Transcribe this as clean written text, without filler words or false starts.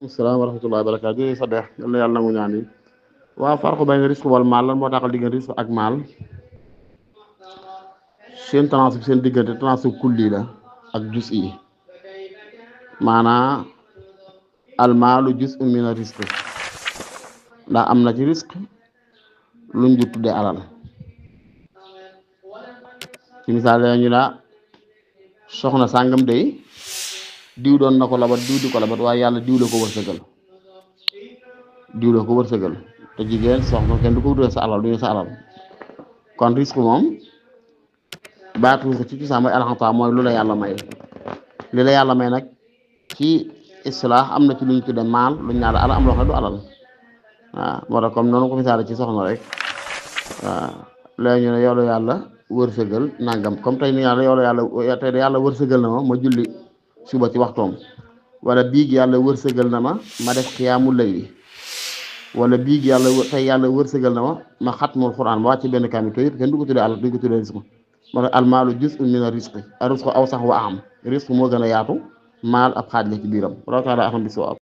asalaam wa rahmatullahi wa barakaatu jërëjëf Sadex yal na yàlla nangu ñaan yi waaw farqu bayna risque wal maal lan moo taxal diggante risque ak maal seen tanaasub seen diggante tanaasub kulli la ak jus yi maanaa almaalu juz'un mina risque ndax am na ci risque luñ ju tudde alal ci misaal ñu la soxna sàngam day diw doon na ko labat diw di ko labat waaye yàlla diw la ko wërsëgal te jigéen soxna kenn du ko wutal sa alal du ñu sa alal kon risque moom baatu risque ci cosaan mooy alxata mooy lu la yàlla may li la yàlla may nag ci islaax am na ci lu ñu tudde maal lu ñu naan alal am loo xam ne du alal waaw moo tax comme noonu ko misaale ci soxna rek waaw léegi ñu ne yow la yàlla wërsëgal nangam comme tey ni yàlla yow la yàlla tey yàlla wërsëgal na ma julli suba ci waxtoom wala biig yàlla wërsëgal na ma def xiyaamul layli wala biig yàlla tey yàlla wërsëgal na ma xatmul quran ma wàcc benn kaamil yëpp kenn du ko tuddee alal duñ ko tuddee risque moo tax almaalu juz'un mina risqi ar risqu aw sax wa am risque moo gën a yaatu maal ab xaaj la ci biiram wallahu taala axam bi sawaab